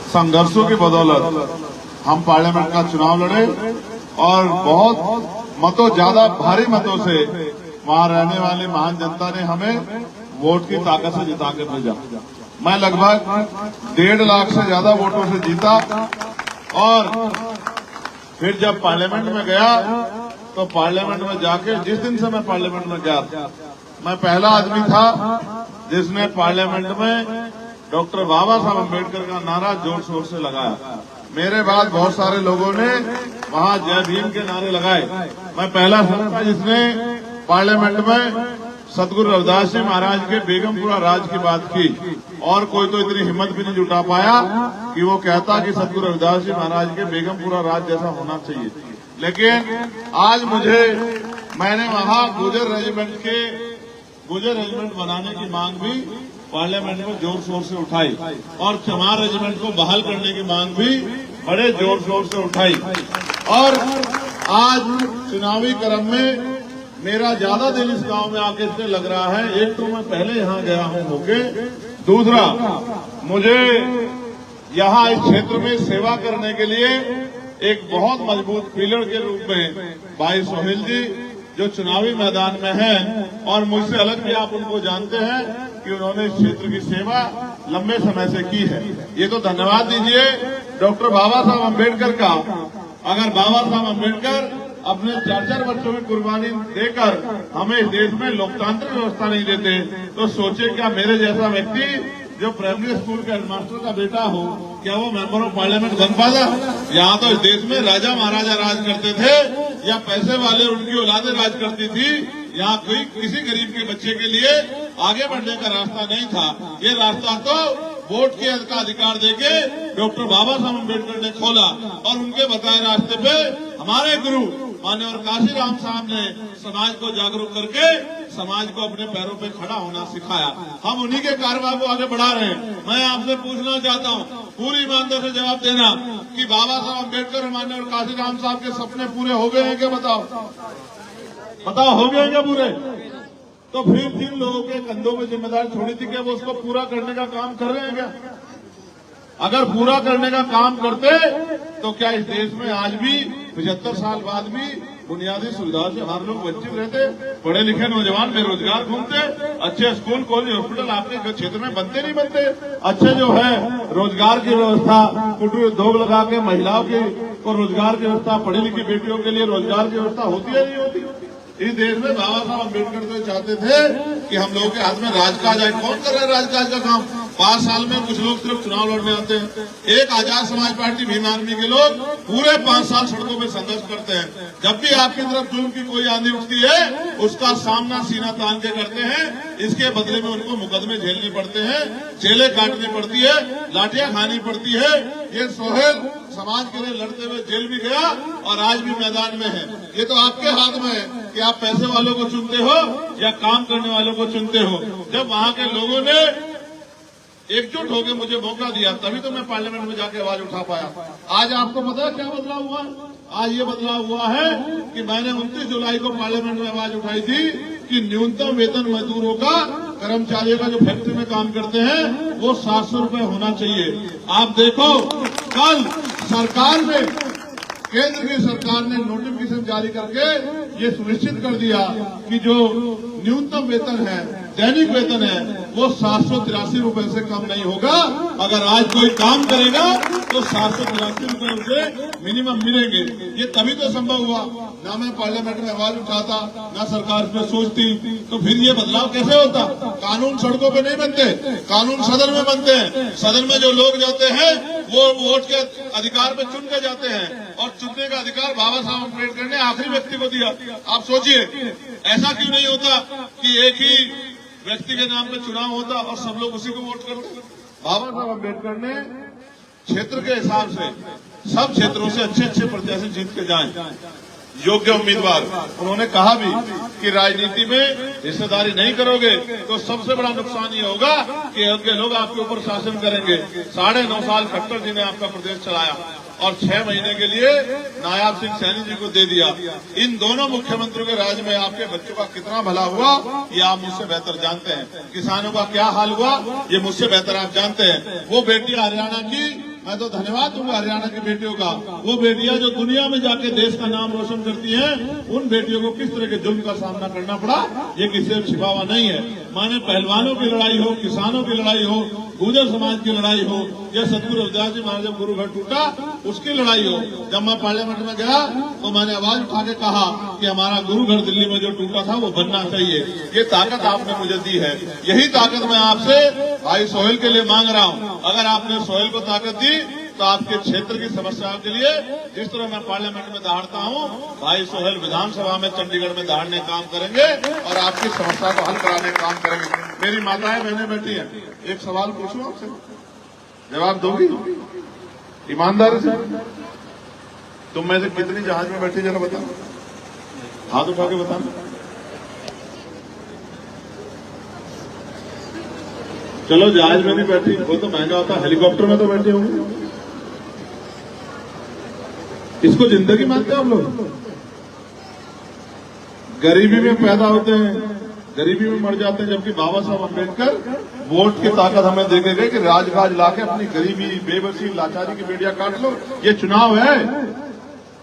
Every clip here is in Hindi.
संघर्षों की बदौलत हम पार्लियामेंट का चुनाव लड़े और बहुत मतों, ज्यादा भारी मतों से वहां रहने वाली महान जनता ने हमें वोट की ताकत से जिता के भेजा। मैं लगभग 1.5 लाख से ज्यादा वोटों से जीता और फिर जब पार्लियामेंट में गया तो पार्लियामेंट में जाके जिस दिन से मैं पार्लियामेंट में गया, मैं पहला आदमी था जिसने पार्लियामेंट में डॉक्टर बाबा साहब अम्बेडकर का नारा जोर शोर से लगाया। मेरे बाद बहुत सारे लोगों ने वहां जय भीम के नारे लगाए। मैं पहला था जिसने पार्लियामेंट में सतगुरु रविदास जी महाराज के बेगमपुरा राज की बात की, और कोई तो इतनी हिम्मत भी नहीं जुटा पाया कि वो कहता कि सतगुरु रविदास जी महाराज के बेगमपुरा राज जैसा होना चाहिए। लेकिन आज मैंने वहां गुर्जर रेजिमेंट बनाने की मांग भी पार्लियामेंट में जोर शोर से उठाई और चमार रेजिमेंट को बहाल करने की मांग भी बड़े जोर शोर से उठाई। और आज चुनावी क्रम में मेरा ज्यादा दिल इस गांव में आके इसलिए लग रहा है, एक तो मैं पहले यहाँ गया हूँ होके, दूसरा मुझे यहाँ इस क्षेत्र में सेवा करने के लिए एक बहुत मजबूत पिलर के रूप में भाई सोहेल जी जो चुनावी मैदान में हैं, और मुझसे अलग भी आप उनको जानते हैं कि उन्होंने इस क्षेत्र की सेवा लंबे समय से की है। ये तो धन्यवाद दीजिए डॉक्टर बाबा साहब अम्बेडकर का। अगर बाबा साहब अम्बेडकर अपने 4 बच्चों की कुर्बानी देकर हमें इस देश में लोकतांत्रिक व्यवस्था नहीं देते, तो सोचे क्या मेरे जैसा व्यक्ति जो प्राइमरी स्कूल के हेडमास्टर का बेटा हो, क्या वो मेंबर ऑफ पार्लियामेंट बन पाता? यहाँ तो इस देश में राजा महाराजा राज करते थे या पैसे वाले उनकी औलादें राज करती थी। यहाँ कोई किसी गरीब के बच्चे के लिए आगे बढ़ने का रास्ता नहीं था। ये रास्ता तो वोट के का अधिकार देके डॉक्टर बाबा साहब अम्बेडकर ने खोला, और उनके बताए रास्ते पे हमारे गुरु माननीय काशीराम साहब ने समाज को जागरूक करके समाज को अपने पैरों पे खड़ा होना सिखाया। हम उन्हीं के कारवां को आगे बढ़ा रहे हैं। मैं आपसे पूछना चाहता हूँ, पूरी ईमानदारी से जवाब देना कि बाबा साहब अम्बेडकर माननीय काशीराम साहब के सपने पूरे हो गए हैं क्या? बताओ हो गए हैं क्या पूरे? तो फिर जिन लोगों के कंधों में जिम्मेदारी छोड़ी थी, क्या वो उसको पूरा करने का काम कर रहे हैं क्या? अगर पूरा करने का काम करते तो क्या इस देश में आज भी 75 साल बाद भी बुनियादी सुविधाओं से हमारे लोग वंचित रहते? पढ़े लिखे नौजवान बेरोजगार घूमते, अच्छे स्कूल कॉलेज हॉस्पिटल आपके क्षेत्र में बनते नहीं बनते, अच्छे जो है रोजगार की व्यवस्था, कुटीर उद्योग लगा के महिलाओं को रोजगार की व्यवस्था, पढ़ी लिखी बेटियों के लिए रोजगार की व्यवस्था होती है नहीं होती? इस देश में बाबा साहब अम्बेडकर तो चाहते थे कि हम लोगों के हाथ में राजकाज आए। कौन कर रहा है राजकाज का काम? 5 साल में कुछ लोग सिर्फ चुनाव लड़ने आते हैं। एक आजाद समाज पार्टी भीम आर्मी के लोग पूरे 5 साल सड़कों में संघर्ष करते हैं। जब भी आपकी तरफ जुल्म की कोई आंधी उठती है, उसका सामना सीना तान के करते हैं। इसके बदले में उनको मुकदमे झेलने पड़ते हैं, जेलें काटनी पड़ती है, लाठियां खानी पड़ती है। ये सोहेल समाज के लिए लड़ते हुए जेल भी गया और आज भी मैदान में है। ये तो आपके हाथ में है कि आप पैसे वालों को चुनते हो या काम करने वालों को चुनते हो। जब वहां के लोगों ने एकजुट होकर मुझे मौका दिया, तभी तो मैं पार्लियामेंट में जाके आवाज उठा पाया। आज आपको पता है क्या बदलाव हुआ? आज ये बदलाव हुआ है कि मैंने 29 जुलाई को पार्लियामेंट में आवाज उठाई थी कि न्यूनतम वेतन मजदूरों का, कर्मचारियों का जो फैक्ट्री में काम करते हैं, वो 700 रुपए होना चाहिए। आप देखो, कल सरकार ने, केंद्र की सरकार ने नोटिफिकेशन जारी करके ये सुनिश्चित कर दिया कि जो न्यूनतम वेतन है, दैनिक वेतन है, वो 783 रुपए से कम नहीं होगा। अगर आज कोई काम करेगा तो 783 रुपए उसे मिनिमम मिलेंगे। ये तभी तो संभव हुआ। ना मैं पार्लियामेंट में आवाज उठाता, ना सरकार इस पर सोचती, तो फिर ये बदलाव कैसे होता? कानून सड़कों पे नहीं बनते, कानून सदन में बनते हैं। सदन में जो लोग जाते हैं वो वोट के अधिकार पे चुन के जाते हैं, और चुनने का अधिकार बाबा साहब अम्बेडकर ने आखिरी व्यक्ति को दिया। आप सोचिए, ऐसा क्यों नहीं होता कि एक ही व्यक्ति के नाम पे चुनाव होता और सब लोग उसी को वोट करते? बाबा साहब अम्बेडकर ने क्षेत्र के हिसाब से सब क्षेत्रों से अच्छे अच्छे प्रत्याशी जीत के जाएं, योग्य उम्मीदवार। उन्होंने कहा भी कि राजनीति में हिस्सेदारी नहीं करोगे तो सबसे बड़ा नुकसान ये होगा कि उनके लोग आपके ऊपर शासन करेंगे। 9.5 साल खट्टर जी ने आपका प्रदेश चलाया और 6 महीने के लिए नायाब सिंह सैनी जी को दे दिया। इन दोनों मुख्यमंत्रियों के राज में आपके बच्चों का कितना भला हुआ, ये आप मुझसे बेहतर जानते हैं। किसानों का क्या हाल हुआ, ये मुझसे बेहतर आप जानते हैं। वो बेटी हरियाणा की मैं तो धन्यवाद दूंगा हरियाणा की बेटियों का। वो बेटियां जो दुनिया में जाके देश का नाम रोशन करती हैं, उन बेटियों को किस तरह के जुल्म का सामना करना पड़ा, ये किसी से छिपा हुआ नहीं है। माने पहलवानों की लड़ाई हो, किसानों की लड़ाई हो, गुर्जर समाज की लड़ाई हो, या सतगुरु रविदास जी महाराज जब गुरु घर टूटा उसकी लड़ाई हो। जब मैं पार्लियामेंट में गया तो मैंने आवाज उठा के कहा कि हमारा गुरु घर दिल्ली में जो टूटा था वो बनना चाहिए। ये ताकत आपने मुझे दी है, यही ताकत मैं आपसे भाई सोहेल के लिए मांग रहा हूँ। अगर आपने सोहेल को ताकत दी तो आपके क्षेत्र की समस्याओं के लिए जिस तरह मैं पार्लियामेंट में दहाड़ता हूँ, भाई सोहेल विधानसभा में चंडीगढ़ में दहाड़ने काम करेंगे और आपकी समस्या को हल कराने का काम करेंगे। मेरी माताएं बहनें बैठी हैं, एक सवाल पूछूं आपसे, जवाब दोगी ईमानदारी से? तुम में से कितनी जहाज में बैठी जरा बताओ, हाथ उठा के बताना। चलो जहाज में नहीं बैठी, वो तो महंगा होता, हेलीकॉप्टर में तो बैठे होंगे। इसको जिंदगी मानते हैं हम लोग? गरीबी में पैदा होते हैं, गरीबी में मर जाते हैं, जबकि बाबा साहब अम्बेडकर वोट की ताकत हमें देके गए कि राजकाज लाके अपनी गरीबी, बेबसी, लाचारी की बेड़ियां काट लो। ये चुनाव है,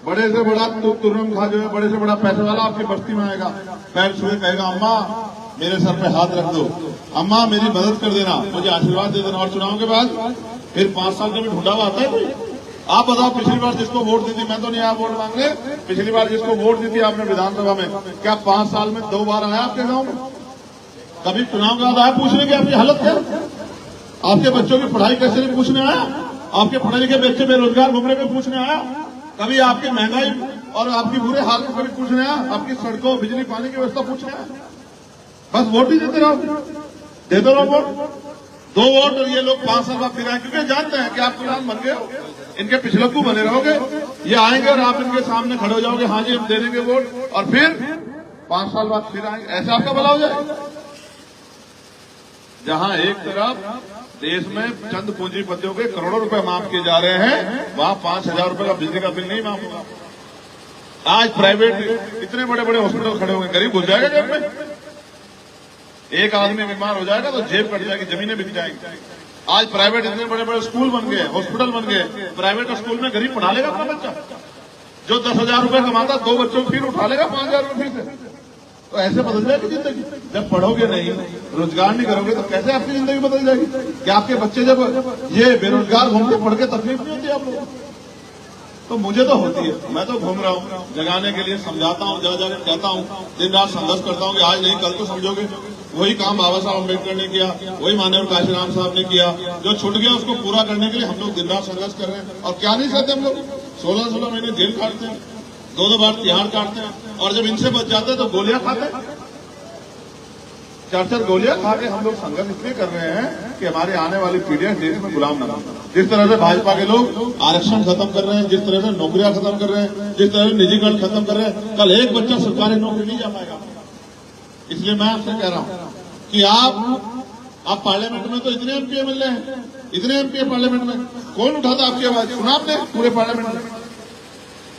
बड़े से बड़ा तुरंग खा जो है, बड़े से बड़ा पैसे वाला आपकी बस्ती में आएगा, पैर छुए कहेगा अम्मा मेरे सर पे हाथ रख दो, अम्मा मेरी मदद कर देना, मुझे आशीर्वाद दे देना। और चुनाव के बाद फिर 5 साल का भी ढूंढा हुआ आता है कोई? आप बताओ, पिछली बार जिसको वोट दी थी, मैं तो नहीं आया वोट मांगने, पिछली बार जिसको वोट दी थी आपने विधानसभा में, क्या 5 साल में 2 बार आया आपके गांव में? कभी चुनाव के बाद आया पूछने की आपकी हालत क्या? आपके बच्चों की पढ़ाई कैसे नहीं पूछने आया? आपके पढ़े लिखे बच्चे बेरोजगार घूम रहे पूछने आया? कभी आपकी महंगाई और आपकी बुरे हाल को कभी पूछने आया? आपकी सड़कों, बिजली, पानी की व्यवस्था पूछने आया? बस वोट ही देते रहो, देते रहो वोट। 2 वोट और ये लोग 5 साल बाद फिर आए, क्योंकि जानते हैं कि आप प्रधान बन गए हो, इनके पिछलक्कू बने रहोगे। ये आएंगे और आप इनके सामने खड़े हो जाओगे, हाँ जी हम दे देंगे वोट, और फिर 5 साल बाद फिर आएंगे। ऐसे आपका भला हो जाए? जहां एक तरफ देश में चंद पूंजीपतियों के करोड़ों रुपए माफ किए जा रहे हैं, वहां 5,000 रुपए का बिजली का बिल नहीं माफ होगा। आज प्राइवेट इतने बड़े बड़े हॉस्पिटल खड़े होंगे, गरीब घुस जाएगा जेब में। एक आदमी बीमार हो जाएगा तो जेब कट जाएगी, जमीनें बिक जाएंगी। आज प्राइवेट इतने बड़े बड़े स्कूल बन गए, हॉस्पिटल बन गए, प्राइवेट स्कूल में गरीब पढ़ा लेगा अपना बच्चा। जो 10,000 रुपए कमाता 2 बच्चों को फिर उठा लेगा 5,000 रुपए फिर से। तो ऐसे बदल जाएगी जिंदगी। जब पढ़ोगे नहीं, रोजगार नहीं करोगे तो कैसे आपकी जिंदगी बदल जाएगी? क्या आपके बच्चे जब ये बेरोजगार घूमते पढ़ के तकलीफ नहीं होती आप लोगों को? तो मुझे तो होती है। मैं तो घूम रहा हूँ, जगाने के लिए समझाता हूँ, जगह जगह कहता हूँ, दिन रात संघर्ष करता हूँ कि आज नहीं कल तो समझोगे। वही काम बाबा साहब अम्बेडकर ने किया, वही माननीय काशीराम साहब ने किया। जो छूट गया उसको पूरा करने के लिए हम लोग दिन रात संघर्ष कर रहे हैं। और क्या नहीं करते हम लोग? 16-16 महीने जेल काटते हैं, 2-2 बार तिहाड़ काटते हैं, और जब इनसे बच जाते हैं तो गोलियां खाते हैं। 4-4 गोलियां खा के हम लोग संघर्ष इसलिए कर रहे हैं कि हमारी आने वाली पीढ़ियां देश में गुलाम न बने। जिस तरह से भाजपा के लोग आरक्षण खत्म कर रहे हैं, जिस तरह से नौकरियां खत्म कर रहे हैं, जिस तरह से निजीकरण खत्म कर रहे हैं, कल एक बच्चा सरकारी नौकरी नहीं जा पाएगा। इसलिए मैं आपसे कह रहा हूं कि आप पार्लियामेंट में तो इतने एमपी मिल रहे हैं, इतने एमपी पार्लियामेंट में, कौन उठाता आपकी आवाज? सुना आपने पूरे पार्लियामेंट में?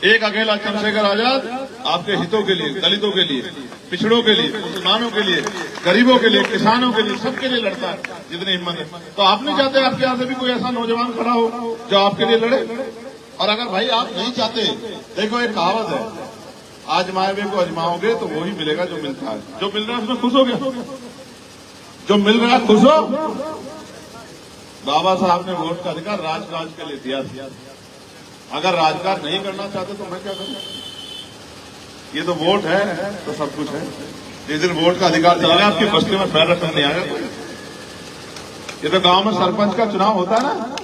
एक अकेला चंद्रशेखर आजाद आपके हितों के लिए, दलितों के लिए, पिछड़ों के लिए, मुसलमानों के लिए, गरीबों के लिए, किसानों के लिए, सबके लिए लड़ता है जितनी हिम्मत है। तो आप नहीं चाहते आपके यहाँ से भी कोई ऐसा नौजवान खड़ा हो जो आपके लिए लड़े? और अगर भाई आप नहीं चाहते, देखो एक कहावत है, आजमाए हुए को आजमाओगे तो वही मिलेगा जो मिलता है। जो मिल रहा है उसमें खुश हो गया, जो मिल रहा है खुश हो। बाबा साहब ने वोट का अधिकार राजकाज के लिए दिया। अगर राजकाज नहीं करना चाहते तो मैं क्या करूं? ये तो वोट है तो सब कुछ है। जिस दिन वोट का अधिकार चला गया, आपकी बस्ती में पैर रखने नहीं आएगा। ये तो गांव में सरपंच का चुनाव होता है ना,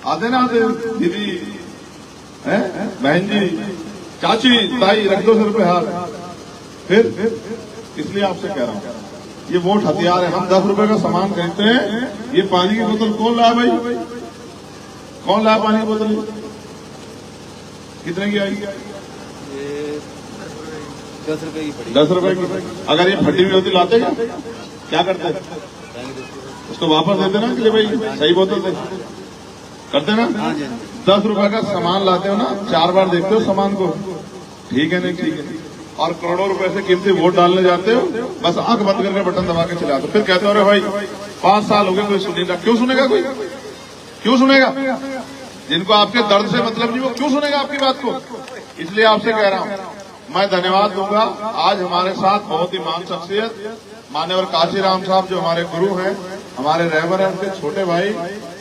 आते ना आते दीदी है, बहन जी, चाची, ताई, रख दो सर पे हाथ। फिर इसलिए आपसे कह रहा हूं, ये वोट हथियार है। हम 10 रुपए का सामान खरीदते हैं, ये पानी की बोतल कौन लाया भाई? कौन लाया पानी की बोतल? कितने की आएगी? 10 रुपए की पड़ी। 10 रुपए की। अगर ये फटी हुई होती लाते क्या करते? उसको वापस देते ना कि भाई सही बोतल दे, करते ना? 10 रुपए का सामान लाते हो ना, 4 बार देखते हो सामान को, ठीक है नहीं ठीक है, और करोड़ों रुपए से कीमती वोट डालने जाते हो, बस आंख बंद करके बटन दबा के चले आते हो। फिर कहते हो अरे भाई 5 साल हो गए कोई सुनेगा। क्यों सुनेगा कोई? क्यों सुनेगा? जिनको आपके दर्द से मतलब नहीं, वो क्यों सुनेगा आपकी बात को? इसलिए आपसे कह रहा हूं, मैं धन्यवाद दूंगा। आज हमारे साथ बहुत ही महान शख्सियत मान्यवर काशीराम साहब जो हमारे गुरु हैं, हमारे रहबर हैं, उनके छोटे भाई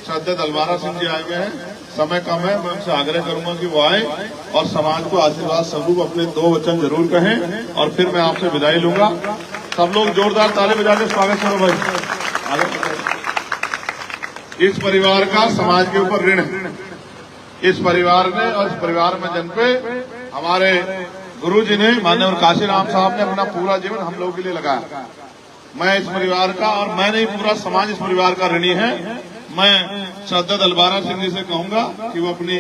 श्रद्धेय दलवारा सिंह जी आए हुए हैं। समय कम है, मैं उनसे आग्रह करूंगा कि वो आए और समाज को आशीर्वाद स्वरूप अपने 2 वचन जरूर कहें और फिर मैं आपसे विदाई लूंगा। सब लोग जोरदार ताली बजा के स्वागत करो भाई। इस परिवार का समाज के ऊपर ऋण है। इस परिवार ने और इस परिवार में जन पे हमारे गुरु जी ने माननीय काशीराम साहब ने अपना पूरा जीवन हम लोगों के लिए लगाया। मैं इस परिवार का और मैं नहीं, पूरा समाज इस परिवार का ऋणी है। मैं श्रद्धेय दलवारा सिंह जी से कहूंगा कि वो अपनी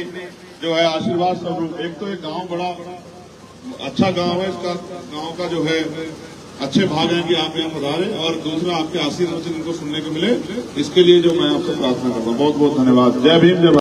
जो है आशीर्वाद स्वरूप, एक तो एक गांव बड़ा अच्छा गांव है, इसका गांव का जो है अच्छे भाग हैं कि आप यहाँ पधारे, और दूसरा आपके आशीर्वचन इनको सुनने को मिले, इसके लिए जो मैं आपसे प्रार्थना करता हूँ। बहुत बहुत धन्यवाद। जय भीम, जय भारत।